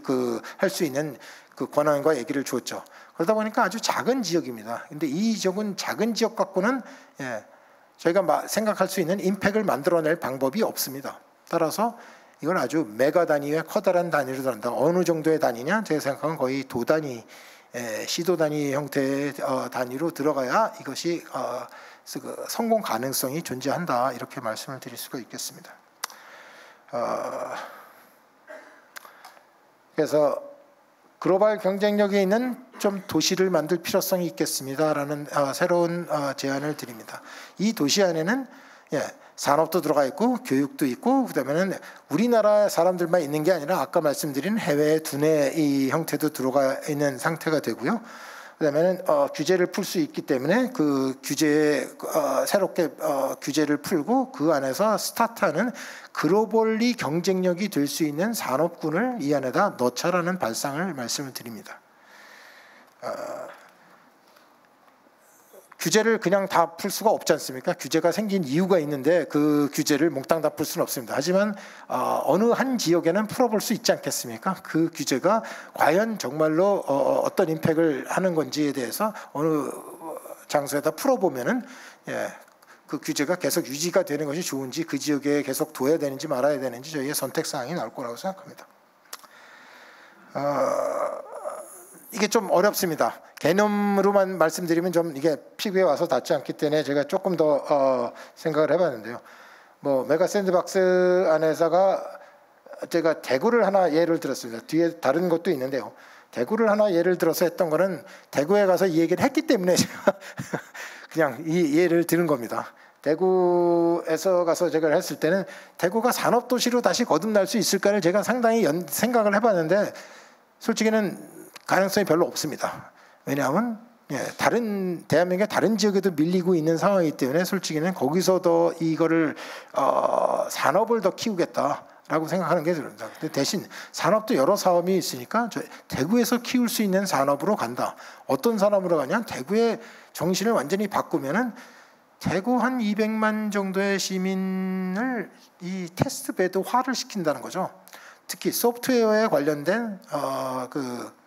할 수 있는 그 권한과 얘기를 주었죠. 그러다 보니까 아주 작은 지역입니다. 근데 이 지역은 작은 지역 갖고는 저희가 생각할 수 있는 임팩을 만들어낼 방법이 없습니다. 따라서 이건 아주 메가 단위의 커다란 단위로 들어간다. 어느 정도의 단위냐? 제가 생각하면 거의 도 단위, 시도 단위 형태의 단위로 들어가야 이것이 그 성공 가능성이 존재한다 이렇게 말씀을 드릴 수가 있겠습니다. 그래서 글로벌 경쟁력이 있는 좀 도시를 만들 필요성이 있겠습니다라는 새로운 제안을 드립니다. 이 도시 안에는 산업도 들어가 있고 교육도 있고 그다음에는 우리나라 사람들만 있는 게 아니라 아까 말씀드린 해외 두뇌 이 형태도 들어가 있는 상태가 되고요. 그다음에는 규제를 풀 수 있기 때문에 그 규제에 새롭게 규제를 풀고 그 안에서 스타트하는 글로벌리 경쟁력이 될 수 있는 산업군을 이 안에다 넣자라는 발상을 말씀을 드립니다. 규제를 그냥 다 풀 수가 없지 않습니까? 규제가 생긴 이유가 있는데 그 규제를 몽땅 다 풀 수는 없습니다. 하지만 어느 한 지역에는 풀어볼 수 있지 않겠습니까? 그 규제가 과연 정말로 어떤 임팩을 하는 건지에 대해서 어느 장소에다 풀어보면은 그 규제가 계속 유지가 되는 것이 좋은지 그 지역에 계속 둬야 되는지 말아야 되는지 저희의 선택사항이 나올 거라고 생각합니다. 이게 좀 어렵습니다. 개념으로만 말씀드리면 좀 이게 피부에 와서 닿지 않기 때문에 제가 조금 더 생각을 해봤는데요. 뭐 메가 샌드박스 안에서가 제가 대구를 하나 예를 들었습니다. 뒤에 다른 것도 있는데요. 대구를 하나 예를 들어서 했던 거는 대구에 가서 이 얘기를 했기 때문에 제가 그냥 이 예를 드는 겁니다. 대구에서 가서 제가 했을 때는 대구가 산업도시로 다시 거듭날 수 있을까를 제가 상당히 생각을 해봤는데 솔직히는 가능성이 별로 없습니다. 왜냐하면 다른 대한민국의 다른 지역에도 밀리고 있는 상황이기 때문에 솔직히는 거기서 더 이거를 산업을 더 키우겠다라고 생각하는 게 들립니다. 근데 대신 산업도 여러 사업이 있으니까 대구에서 키울 수 있는 산업으로 간다. 어떤 산업으로 가냐? 대구의 정신을 완전히 바꾸면은 대구 한 200만 정도의 시민을 이 테스트 베드화를 시킨다는 거죠. 특히 소프트웨어에 관련된 그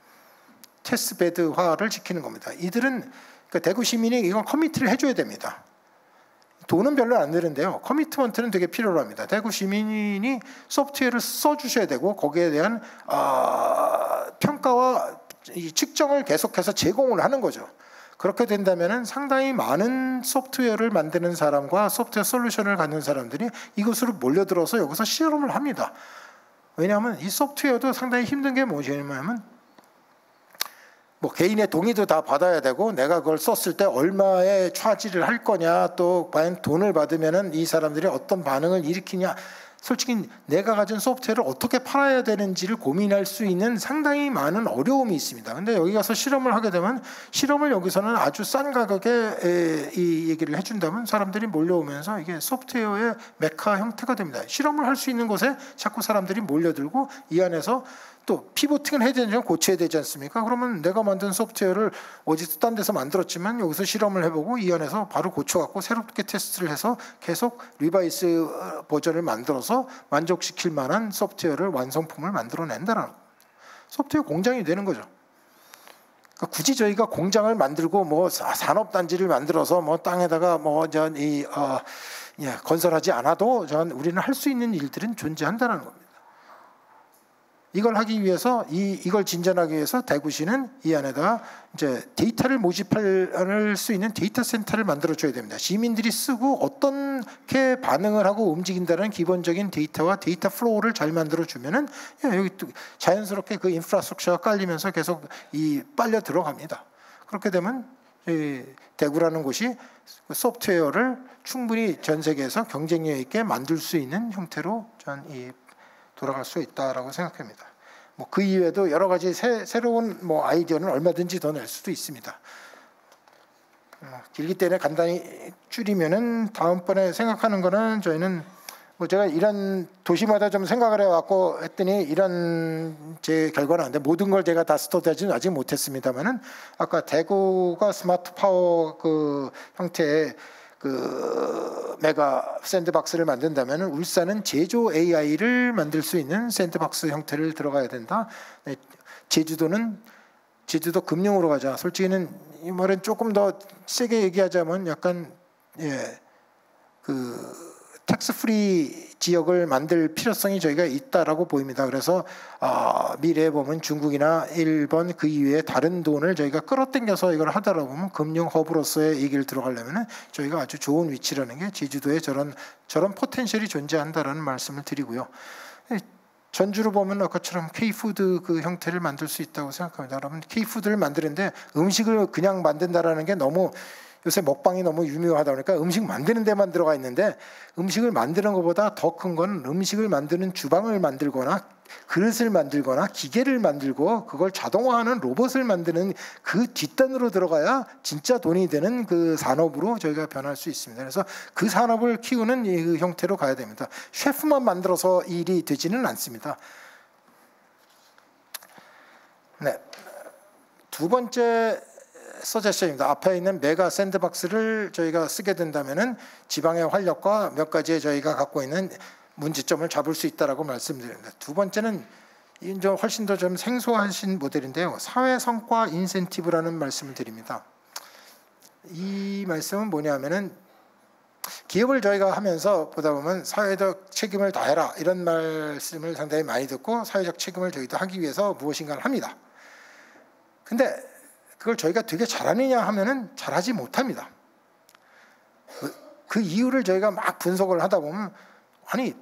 테스트 베드화를 시키는 겁니다. 이들은 그러니까 대구 시민이 이건 커미트를 해줘야 됩니다. 돈은 별로 안 드는데요. 커미트먼트는 되게 필요로 합니다. 대구 시민이 소프트웨어를 써주셔야 되고 거기에 대한 평가와 이 측정을 계속해서 제공을 하는 거죠. 그렇게 된다면 상당히 많은 소프트웨어를 만드는 사람과 소프트웨어 솔루션을 갖는 사람들이 이곳으로 몰려들어서 여기서 실험을 합니다. 왜냐하면 이 소프트웨어도 상당히 힘든 게 뭐냐면 뭐 개인의 동의도 다 받아야 되고 내가 그걸 썼을 때 얼마의 차지를 할 거냐 또 과연 돈을 받으면은 이 사람들이 어떤 반응을 일으키냐 솔직히 내가 가진 소프트웨어를 어떻게 팔아야 되는지를 고민할 수 있는 상당히 많은 어려움이 있습니다. 근데 여기 가서 실험을 하게 되면 실험을 여기서는 아주 싼 가격에 이 얘기를 해준다면 사람들이 몰려오면서 이게 소프트웨어의 메카 형태가 됩니다. 실험을 할 수 있는 곳에 자꾸 사람들이 몰려들고 이 안에서 또 피보팅을 해야 되는 점 고쳐야 되지 않습니까? 그러면 내가 만든 소프트웨어를 어디서 딴 데서 만들었지만 여기서 실험을 해보고 이 안에서 바로 고쳐갖고 새롭게 테스트를 해서 계속 리바이스 버전을 만들어서 만족시킬 만한 소프트웨어를 완성품을 만들어낸다는 소프트웨어 공장이 되는 거죠. 그러니까 굳이 저희가 공장을 만들고 뭐 산업단지를 만들어서 뭐 땅에다가 뭐 건설하지 않아도 우리는 할 수 있는 일들은 존재한다는 겁니다. 이걸 하기 위해서 이걸 진전하기 위해서 대구시는 이 안에다가 이제 데이터를 모집할 수 있는 데이터 센터를 만들어 줘야 됩니다. 시민들이 쓰고 어떻게 반응을 하고 움직인다는 기본적인 데이터와 데이터 플로우를 잘 만들어 주면은 여기 또 자연스럽게 그 인프라스트럭처가 깔리면서 계속 빨려 들어갑니다. 그렇게 되면 대구라는 곳이 소프트웨어를 충분히 전 세계에서 경쟁력 있게 만들 수 있는 형태로 돌아갈 수 있다라고 생각합니다. 뭐 그 이외에도 여러 가지 새로운 뭐 아이디어는 얼마든지 더 낼 수도 있습니다. 길기 때문에 간단히 줄이면은 다음번에 생각하는 거는 저희는 뭐 제가 이런 도시마다 좀 생각을 해왔고 했더니 이런 제 결과는 안 돼. 모든 걸 제가 다 스터디하지는 아직 못했습니다만은 아까 대구가 스마트 파워 그 형태의 그 메가 샌드박스를 만든다면 울산은 제조 AI를 만들 수 있는 샌드박스 형태를 들어가야 된다. 제주도 금융으로 가자. 솔직히는 이 말은 조금 더 세게 얘기하자면 약간 그 텍스 프리 지역을 만들 필요성이 저희가 있다라고 보입니다. 그래서 미래에 보면 중국이나 일본 그 이외에 다른 돈을 저희가 끌어당겨서 이걸 하다라고 보면 금융 허브로서의 얘기를 들어가려면 저희가 아주 좋은 위치라는 게 제주도에 저런 포텐셜이 존재한다라는 말씀을 드리고요. 전주로 보면 아까처럼 K푸드 그 형태를 만들 수 있다고 생각합니다. 여러분 K푸드를 만드는데 음식을 그냥 만든다라는 게 너무 요새 먹방이 너무 유명하다 보니까 음식 만드는 데만 들어가 있는데 음식을 만드는 것보다 더 큰 건 음식을 만드는 주방을 만들거나 그릇을 만들거나 기계를 만들고 그걸 자동화하는 로봇을 만드는 그 뒷단으로 들어가야 진짜 돈이 되는 그 산업으로 저희가 변할 수 있습니다. 그래서 그 산업을 키우는 이 형태로 가야 됩니다. 셰프만 만들어서 일이 되지는 않습니다. 네, 두 번째 서제션입니다. 앞에 있는 메가 샌드박스를 저희가 쓰게 된다면은 지방의 활력과 몇 가지의 저희가 갖고 있는 문제점을 잡을 수 있다라고 말씀드립니다. 두 번째는 이제 훨씬 더 좀 생소하신 모델인데요. 사회 성과 인센티브라는 말씀을 드립니다. 이 말씀은 뭐냐면은 기업을 저희가 하면서 보다 보면 사회적 책임을 다해라 이런 말씀을 상당히 많이 듣고 사회적 책임을 저희도 하기 위해서 무엇인가를 합니다. 근데 그걸 저희가 되게 잘하느냐 하면은 잘하지 못합니다. 그 이유를 저희가 막 분석을 하다 보면 아니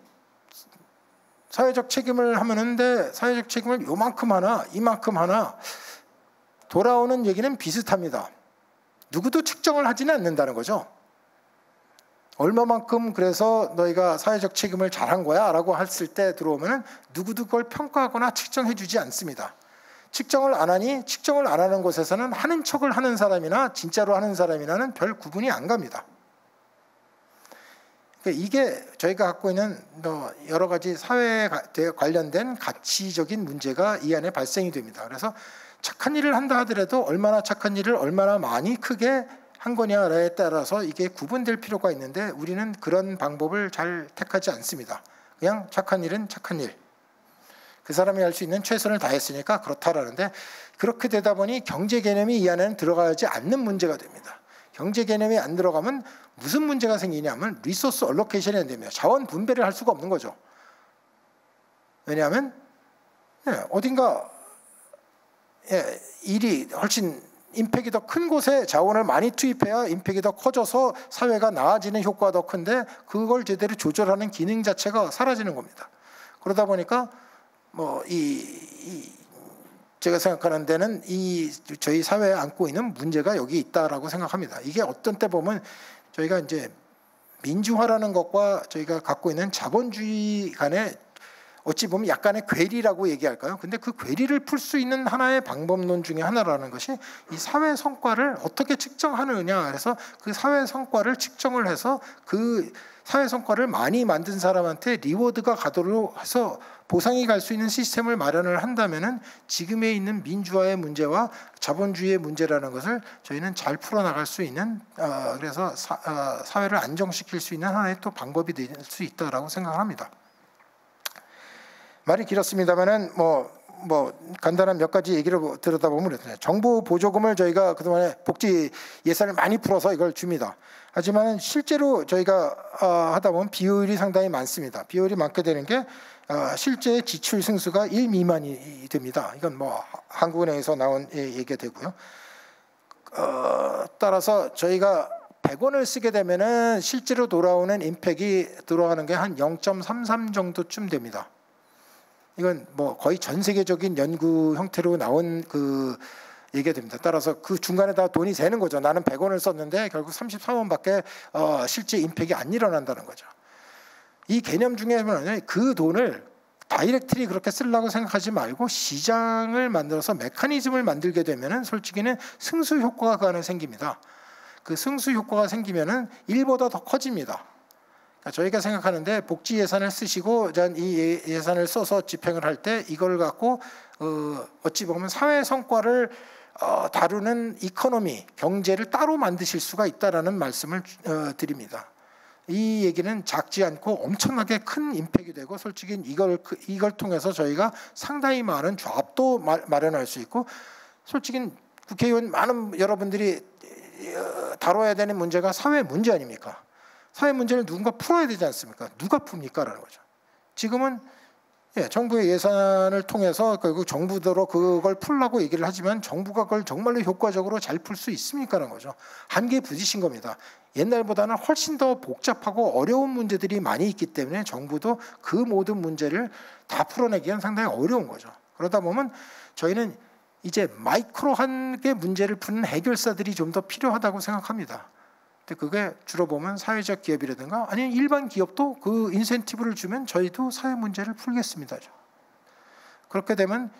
사회적 책임을 하는데 사회적 책임을 요만큼 하나 이만큼 하나 돌아오는 얘기는 비슷합니다. 누구도 측정을 하지는 않는다는 거죠. 얼마만큼 그래서 너희가 사회적 책임을 잘한 거야 라고 했을 때 들어오면은 누구도 그걸 평가하거나 측정해 주지 않습니다. 측정을 안 하니 측정을 안 하는 곳에서는 하는 척을 하는 사람이나 진짜로 하는 사람이나는 별 구분이 안 갑니다. 이게 저희가 갖고 있는 여러 가지 사회에 관련된 가치적인 문제가 이 안에 발생이 됩니다. 그래서 착한 일을 한다 하더라도 얼마나 착한 일을 얼마나 많이 크게 한 거냐에 따라서 이게 구분될 필요가 있는데 우리는 그런 방법을 잘 택하지 않습니다. 그냥 착한 일은 착한 일. 그 사람이 할 수 있는 최선을 다했으니까 그렇다라는데 그렇게 되다 보니 경제 개념이 이 안에는 들어가지 않는 문제가 됩니다. 경제 개념이 안 들어가면 무슨 문제가 생기냐면 리소스 얼로케이션이 안 됩니다. 자원 분배를 할 수가 없는 거죠. 왜냐하면 어딘가 일이 훨씬 임팩이 더 큰 곳에 자원을 많이 투입해야 임팩이 더 커져서 사회가 나아지는 효과가 더 큰데 그걸 제대로 조절하는 기능 자체가 사라지는 겁니다. 그러다 보니까 제가 생각하는 데는 저희 사회에 안고 있는 문제가 여기 있다라고 생각합니다. 이게 어떤 때 보면 저희가 이제 민주화라는 것과 저희가 갖고 있는 자본주의 간에 어찌 보면 약간의 괴리라고 얘기할까요? 근데 그 괴리를 풀 수 있는 하나의 방법론 중에 하나라는 것이 이 사회 성과를 어떻게 측정하느냐. 그래서 그 사회 성과를 측정을 해서 그 사회 성과를 많이 만든 사람한테 리워드가 가도록 해서 보상이 갈 수 있는 시스템을 마련을 한다면은 지금에 있는 민주화의 문제와 자본주의의 문제라는 것을 저희는 잘 풀어나갈 수 있는 그래서 사회를 안정시킬 수 있는 하나의 또 방법이 될 수 있다라고 생각합니다. 말이 길었습니다만은 간단한 몇 가지 얘기를 들여다보면 그렇습니다. 정부 보조금을 저희가 그동안에 복지 예산을 많이 풀어서 이걸 줍니다. 하지만 실제로 저희가 하다 보면 비효율이 상당히 많습니다. 비효율이 많게 되는 게 실제 지출 승수가 1 미만이 됩니다. 이건 한국은행에서 나온 얘기가 되고요. 따라서 저희가 100원을 쓰게 되면은 실제로 돌아오는 임팩이 들어가는 게 한 0.33 정도쯤 됩니다. 이건 거의 전 세계적인 연구 형태로 나온 그 얘기가 됩니다. 따라서 그 중간에 다 돈이 새는 거죠. 나는 100원을 썼는데 결국 33원밖에 실제 임팩이 안 일어난다는 거죠. 이 개념 중에는 그 돈을 다이렉트리 그렇게 쓰려고 생각하지 말고 시장을 만들어서 메커니즘을 만들게 되면은 솔직히는 승수 효과가 그 안에 생깁니다. 그 승수 효과가 생기면은 1보다 더 커집니다. 저희가 생각하는데 복지 예산을 쓰시고 이 예산을 써서 집행을 할 때 이걸 갖고 어찌 보면 사회 성과를 다루는 이코노미, 경제를 따로 만드실 수가 있다라는 말씀을 드립니다. 이 얘기는 작지 않고 엄청나게 큰 임팩이 되고 솔직히 이걸 통해서 저희가 상당히 많은 조합도 마련할 수 있고 솔직히 국회의원 많은 여러분들이 다뤄야 되는 문제가 사회 문제 아닙니까? 사회 문제를 누군가 풀어야 되지 않습니까? 누가 풉니까? 라는 거죠. 지금은 정부의 예산을 통해서 결국 정부대로 그걸 풀라고 얘기를 하지만 정부가 그걸 정말로 효과적으로 잘 풀 수 있습니까? 라는 거죠. 한계에 부딪힌 겁니다. 옛날보다는 훨씬 더 복잡하고 어려운 문제들이 많이 있기 때문에 정부도 그 모든 문제를 다 풀어내기는 상당히 어려운 거죠. 그러다 보면 저희는 이제 마이크로하게 문제를 푸는 해결사들이 좀 더 필요하다고 생각합니다. 근데 그게 주로 보면 사회적 기업이라든가 아니면 일반 기업도 그 인센티브를 주면 저희도 사회 문제를 풀겠습니다. 그렇게 되면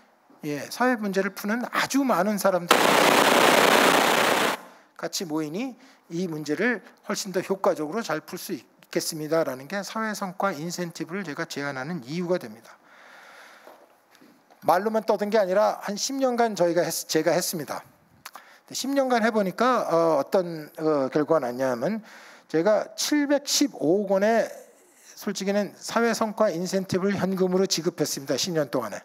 사회 문제를 푸는 아주 많은 사람들 같이 모이니 이 문제를 훨씬 더 효과적으로 잘 풀 수 있겠습니다라는 게 사회 성과 인센티브를 제가 제안하는 이유가 됩니다. 말로만 떠든 게 아니라 한 10년간 제가 했습니다. 10년간 해보니까 어떤 결과가 났냐면 제가 715억 원의 솔직히는 사회 성과 인센티브를 현금으로 지급했습니다. 10년 동안에.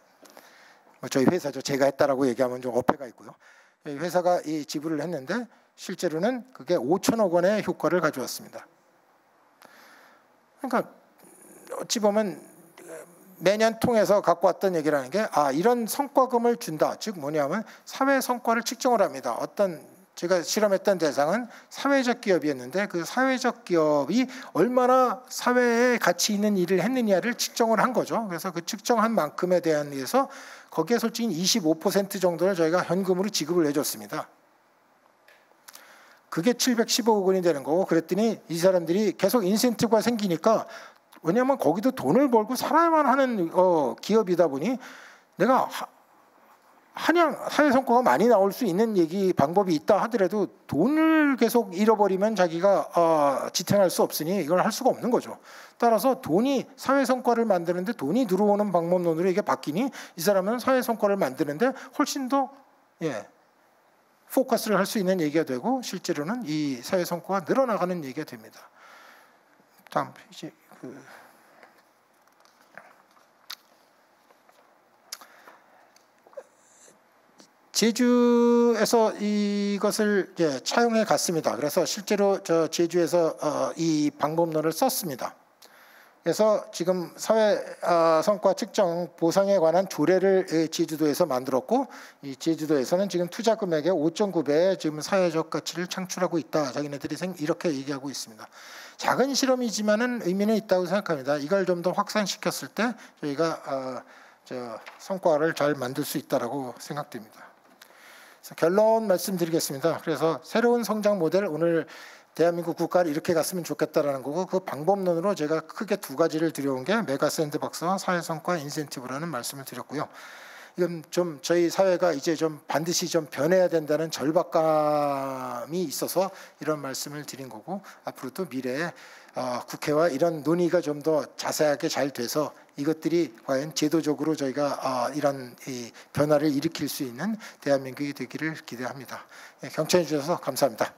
저희 회사죠. 제가 했다라고 얘기하면 좀 어폐가 있고요. 회사가 이 지불을 했는데 실제로는 그게 5천억 원의 효과를 가져왔습니다. 그러니까 어찌 보면 매년 통해서 갖고 왔던 얘기라는 게 이런 성과금을 준다. 즉 뭐냐면 사회 성과를 측정을 합니다. 제가 실험했던 대상은 사회적 기업이었는데 그 사회적 기업이 얼마나 사회에 가치 있는 일을 했느냐를 측정을 한 거죠. 그래서 그 측정한 만큼에 대해서 거기에 솔직히 25% 정도를 저희가 현금으로 지급을 해줬습니다. 그게 715억 원이 되는 거고 그랬더니 이 사람들이 계속 인센티브가 생기니까 왜냐하면 거기도 돈을 벌고 살아야만 하는 기업이다 보니 내가 사회 성과가 많이 나올 수 있는 방법이 있다 하더라도 돈을 계속 잃어버리면 자기가 지탱할 수 없으니 이걸 할 수가 없는 거죠. 따라서 사회 성과를 만드는데 돈이 들어오는 방법론으로 이게 바뀌니 이 사람은 사회 성과를 만드는데 훨씬 더 포커스를 할 수 있는 얘기가 되고 실제로는 이 사회 성과가 늘어나가는 얘기가 됩니다. 다음 페이지. 제주에서 이것을 차용해 갔습니다. 그래서 실제로 제주에서 이 방법론을 썼습니다. 그래서 지금 사회 성과 측정 보상에 관한 조례를 제주도에서 만들었고 이 제주도에서는 지금 투자 금액의 5.9배의 지금 사회적 가치를 창출하고 있다. 자기네들이 이렇게 얘기하고 있습니다. 작은 실험이지만은 의미는 있다고 생각합니다. 이걸 좀 더 확산시켰을 때 저희가 성과를 잘 만들 수 있다라고 생각됩니다. 결론 말씀드리겠습니다. 그래서 새로운 성장 모델 오늘 대한민국 국가를 이렇게 갔으면 좋겠다라는 거고 그 방법론으로 제가 크게 두 가지를 드려온 게 메가 샌드박스와 사회성과 인센티브라는 말씀을 드렸고요. 이건 좀 저희 사회가 이제 좀 반드시 좀 변해야 된다는 절박감이 있어서 이런 말씀을 드린 거고 앞으로도 미래에 국회와 이런 논의가 좀 더 자세하게 잘 돼서 이것들이 과연 제도적으로 저희가 이런 변화를 일으킬 수 있는 대한민국이 되기를 기대합니다. 경청해 주셔서 감사합니다.